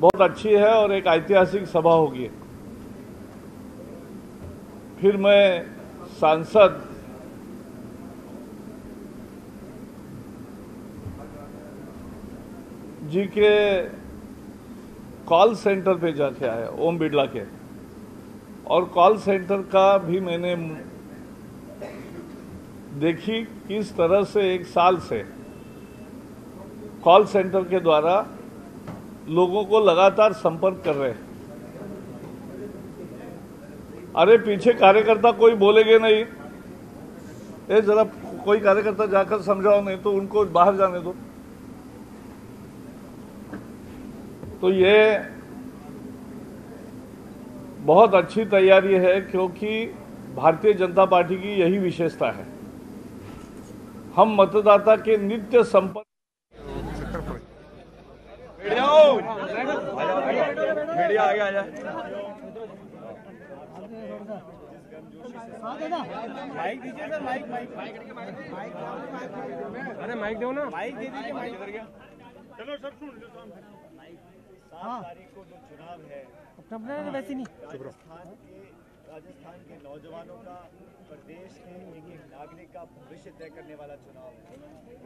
बहुत अच्छी है और एक ऐतिहासिक सभा होगी। फिर मैं सांसद जी के कॉल सेंटर पे जाके आया, ओम बिरला के, और कॉल सेंटर का भी मैंने देखी किस तरह से एक साल से कॉल सेंटर के द्वारा लोगों को लगातार संपर्क कर रहे हैं। अरे पीछे कार्यकर्ता कोई बोलेंगे नहीं, ये जरा कोई कार्यकर्ता जाकर समझाओ, नहीं तो उनको बाहर जाने दो। तो ये बहुत अच्छी तैयारी है, क्योंकि भारतीय जनता पार्टी की यही विशेषता है, हम मतदाता के नित्य संपर्क। मीडिया आ गया, माइक दीजिए सर, माइक अरे माइक दो ना, माइक दे दीजिए, माइक इधर गया। चलो सब सुन लो। 7 तारीख को जो चुनाव है, वैसे नहीं, राजस्थान के नौजवानों का, प्रदेश के एक नागरिक का भविष्य तय करने वाला चुनाव है।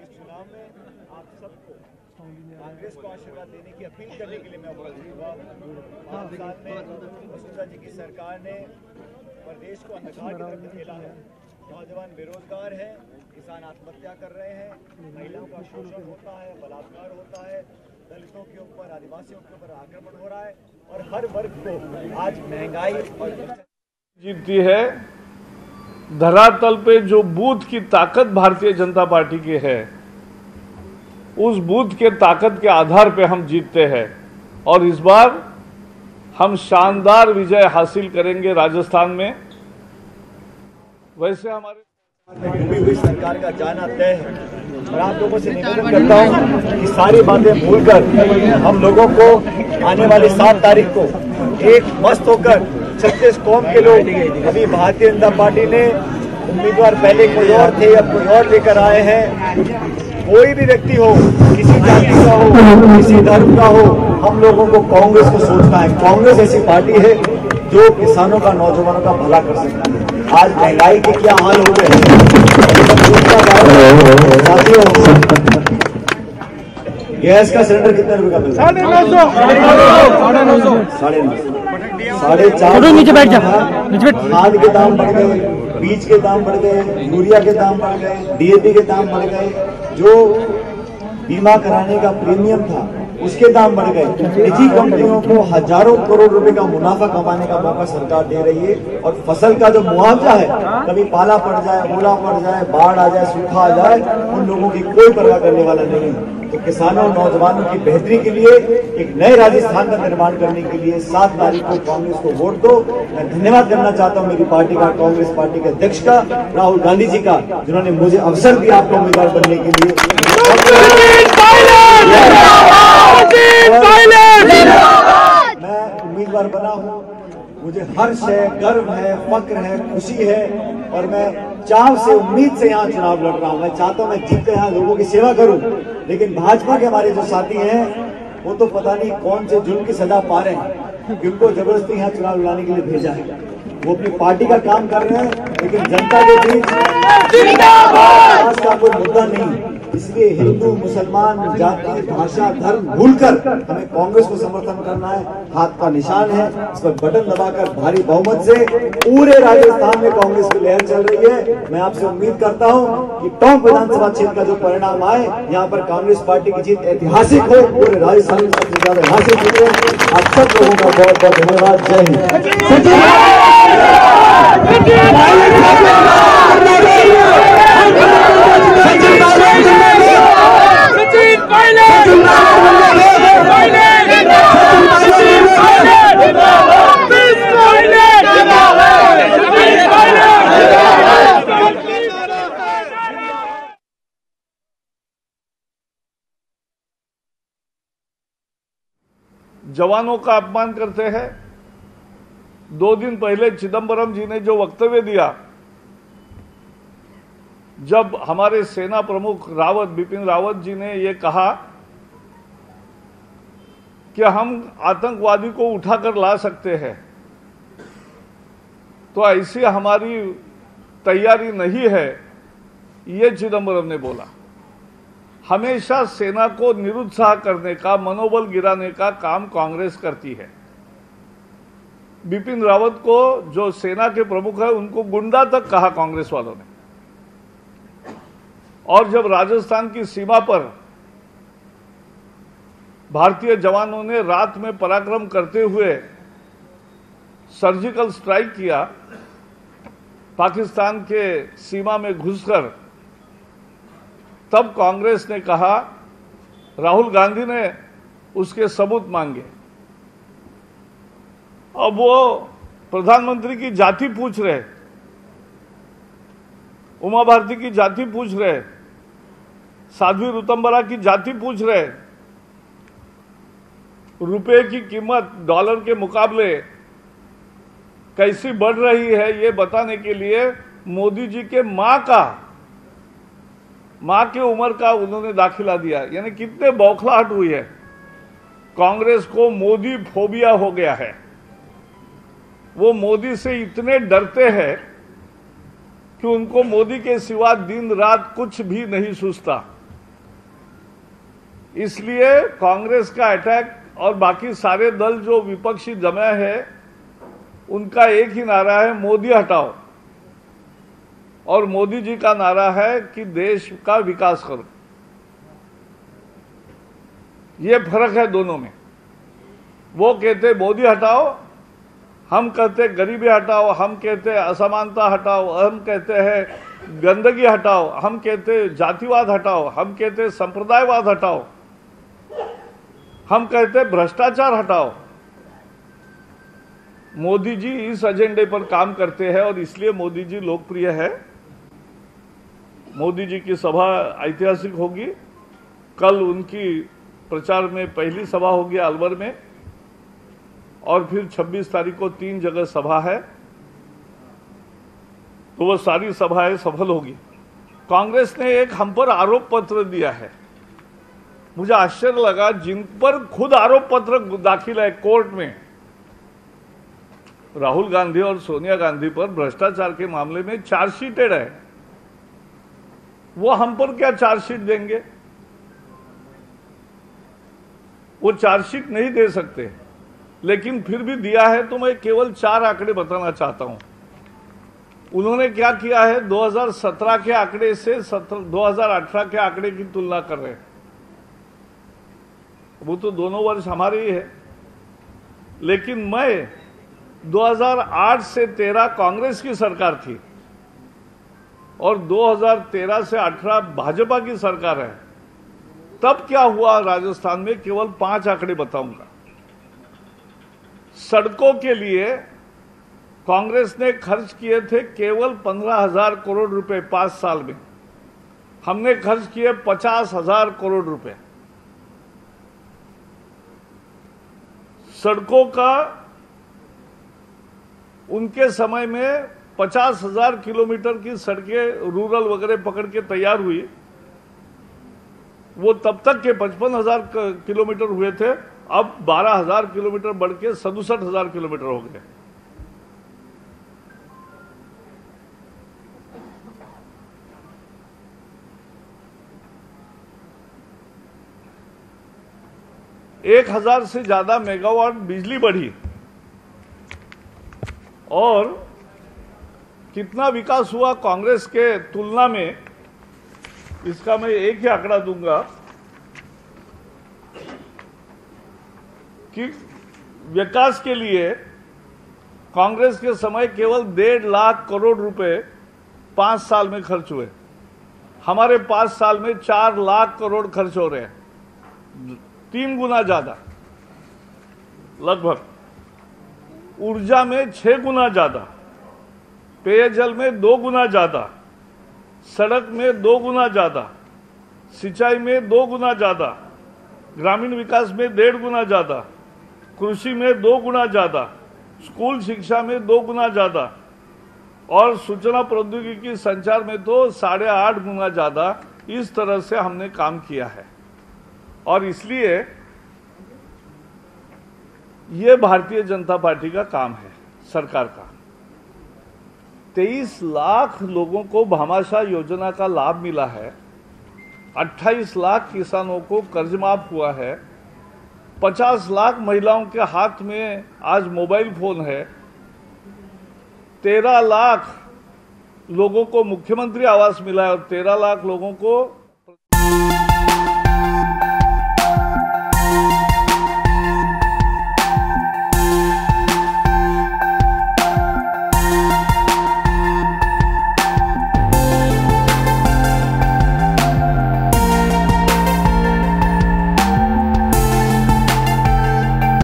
इस चुनाव में आप सबको कांग्रेस को आशीर्वाद देने की अपील करने के लिए मैं उपस्थित हुआ। 5 साल में वसुंधरा जी की सरकार ने प्रदेश को अंधकार की तरफ धकेला है। नौजवान बेरोजगार हैं, किसान आत्महत्या कर रहे हैं, महिलाओं का शोषण होता है, बलात्कार होता है, दलितों के ऊपर, आदिवासियों के ऊपर आक्रमण हो रहा है, और हर वर्ग को आज महंगाई और जीतती है। धरातल पे जो बूथ की ताकत भारतीय जनता पार्टी की है, उस बूथ के ताकत के आधार पे हम जीतते हैं, और इस बार हम शानदार विजय हासिल करेंगे राजस्थान में। वैसे हमारे डूबी हुई सरकार का जाना तय है, और आप लोगों से निवेदन करता हूं कि सारी बातें भूलकर हम लोगों को आने वाली 7 तारीख को एक मस्त होकर 36 कौम के लोग, अभी भारतीय जनता पार्टी ने उम्मीदवार पहले कोई और थे, अब कोई और लेकर आए हैं। कोई भी व्यक्ति हो, किसी जाति का हो, किसी धर्म का हो, हम लोगों को कांग्रेस को सोचना है। कांग्रेस ऐसी पार्टी है जो किसानों का, नौजवानों का भला कर सकती है। आज महंगाई के क्या हाल हो गए हैं साथियों। गैस का सिलेंडर कितने रुपए का मिलता है? 950 नीचे बैठ जा। खाद के दाम बढ़ गए, बीज के दाम बढ़ गए, यूरिया के दाम बढ़ गए, डीएपी के दाम बढ़ गए, जो बीमा कराने का प्रीमियम था उसके दाम बढ़ गए। निजी कंपनियों को हजारों करोड़ रुपए का मुनाफा कमाने का मौका सरकार दे रही है, और फसल का जो मुआवजा है, कभी पाला पड़ जाए, ओला पड़ जाए, बाढ़ आ जाए, सूखा आ जाए, उन लोगों की कोई परवाह करने वाला नहीं है। तो किसानों और नौजवानों की बेहतरी के लिए, एक नए राजस्थान का निर्माण करने के लिए 7 तारीख को कांग्रेस को वोट दो। मैं धन्यवाद करना चाहता हूं मेरी पार्टी का, कांग्रेस पार्टी के अध्यक्ष का, राहुल गांधी जी का, जिन्होंने मुझे अवसर दिया आपको उम्मीदवार बनने के लिए। मैं उम्मीदवार बना हूं, मुझे हर्ष है, गर्व है, फक्र है, खुशी है, और मैं चाव से, उम्मीद से यहाँ चुनाव लड़ रहा हूँ। मैं चाहता हूँ मैं जीतकर यहाँ लोगों की सेवा करूँ, लेकिन भाजपा के हमारे जो साथी हैं वो तो पता नहीं कौन से जुल्म की सजा पा रहे हैं, जिनको जबरदस्ती यहाँ चुनाव लड़ाने के लिए भेजा है। वो अपनी पार्टी का काम कर रहे हैं, लेकिन जनता के बीच का कोई मुद्दा नहीं। इसलिए हिंदू, मुसलमान, जाति, भाषा, धर्म भूलकर हमें कांग्रेस को समर्थन करना है। हाथ का निशान है, इस पर बटन दबाकर भारी बहुमत से पूरे राजस्थान में कांग्रेस की लहर चल रही है। मैं आपसे उम्मीद करता हूं कि टोंक विधानसभा क्षेत्र का जो परिणाम आए, यहाँ पर कांग्रेस पार्टी की जीत ऐतिहासिक हो, पूरे राजस्थान में सबसे ज्यादा यहाँ से जीते। आप सब लोगों का बहुत बहुत धन्यवाद। जय हिंद। जवानों का अपमान करते हैं। 2 दिन पहले चिदंबरम जी ने जो वक्तव्य दिया, जब हमारे सेना प्रमुख रावत, बिपिन रावत जी ने ये कहा कि हम आतंकवादी को उठाकर ला सकते हैं, तो ऐसी हमारी तैयारी नहीं है, ये चिदंबरम ने बोला। हमेशा सेना को निरुत्साह करने का, मनोबल गिराने का काम कांग्रेस करती है। बिपिन रावत को, जो सेना के प्रमुख है, उनको गुंडा तक कहा कांग्रेस वालों ने। और जब राजस्थान की सीमा पर भारतीय जवानों ने रात में पराक्रम करते हुए सर्जिकल स्ट्राइक किया, पाकिस्तान के सीमा में घुसकर, तब कांग्रेस ने कहा, राहुल गांधी ने उसके सबूत मांगे। अब वो प्रधानमंत्री की जाति पूछ रहे, उमा भारती की जाति पूछ रहे, साध्वी ऋतंबरा की जाति पूछ रहे। रुपए की कीमत डॉलर के मुकाबले कैसी बढ़ रही है, ये बताने के लिए मोदी जी के मां की उम्र का उन्होंने दाखिला दिया। यानी कितने बौखलाहट हुई है। कांग्रेस को मोदी फोबिया हो गया है। वो मोदी से इतने डरते हैं कि उनको मोदी के सिवा दिन रात कुछ भी नहीं सूझता। इसलिए कांग्रेस का अटैक और बाकी सारे दल जो विपक्षी जमा है, उनका एक ही नारा है, मोदी हटाओ। और मोदी जी का नारा है कि देश का विकास करो। ये फर्क है दोनों में। वो कहते मोदी हटाओ, हम कहते गरीबी हटाओ, हम कहते असमानता हटाओ, हम कहते हैं गंदगी हटाओ, हम कहते जातिवाद हटाओ, हम कहते संप्रदायवाद हटाओ, हम कहते भ्रष्टाचार हटाओ। मोदी जी इस एजेंडे पर काम करते हैं और इसलिए मोदी जी लोकप्रिय है। मोदी जी की सभा ऐतिहासिक होगी। कल उनकी प्रचार में पहली सभा होगी अलवर में, और फिर 26 तारीख को 3 जगह सभा है, तो वो सारी सभाएं सफल होगी। कांग्रेस ने एक हम पर आरोप पत्र दिया है। मुझे आश्चर्य लगा, जिन पर खुद आरोप पत्र दाखिल है कोर्ट में, राहुल गांधी और सोनिया गांधी पर भ्रष्टाचार के मामले में चार्जशीटेड है, वो हम पर क्या चार्जशीट देंगे? वो चार्जशीट नहीं दे सकते, लेकिन फिर भी दिया है। तो मैं केवल 4 आंकड़े बताना चाहता हूं। उन्होंने क्या किया है, 2017 के आंकड़े से 2018 के आंकड़े की तुलना कर रहे हैं। वो तो दोनों वर्ष हमारे ही है, लेकिन मैं 2008 से 13 कांग्रेस की सरकार थी और 2013 से 18 भाजपा की सरकार है। तब क्या हुआ राजस्थान में, केवल 5 आंकड़े बताऊंगा। सड़कों के लिए कांग्रेस ने खर्च किए थे केवल 15,000 करोड़ रुपए 5 साल में। हमने खर्च किए 50,000 करोड़ रुपए। सड़कों का उनके समय में 50,000 किलोमीटर की सड़कें रूरल वगैरह पकड़ के तैयार हुई। वो तब तक के 55,000 किलोमीटर हुए थे, अब 12,000 किलोमीटर बढ़ के 67,000 किलोमीटर हो गए। एक 1,000 से ज्यादा मेगावाट बिजली बढ़ी। और कितना विकास हुआ कांग्रेस के तुलना में, इसका मैं एक ही आंकड़ा दूंगा कि विकास के लिए कांग्रेस के समय केवल 1.5 लाख करोड़ रुपए 5 साल में खर्च हुए। हमारे 5 साल में 4 लाख करोड़ खर्च हो रहे हैं, 3 गुना ज्यादा लगभग। ऊर्जा में 6 गुना ज्यादा, पेयजल में 2 गुना ज्यादा, सड़क में 2 गुना ज्यादा, सिंचाई में 2 गुना ज्यादा, ग्रामीण विकास में 1.5 गुना ज्यादा, कृषि में 2 गुना ज्यादा, स्कूल शिक्षा में 2 गुना ज्यादा, और सूचना प्रौद्योगिकी संचार में तो 8.5 गुना ज्यादा। इस तरह से हमने काम किया है। और इसलिए ये भारतीय जनता पार्टी का काम है, सरकार का। 23 लाख लोगों को भामाशाह योजना का लाभ मिला है, 28 लाख किसानों को कर्ज माफ हुआ है, 50 लाख महिलाओं के हाथ में आज मोबाइल फोन है, 13 लाख लोगों को मुख्यमंत्री आवास मिला है और 13 लाख लोगों को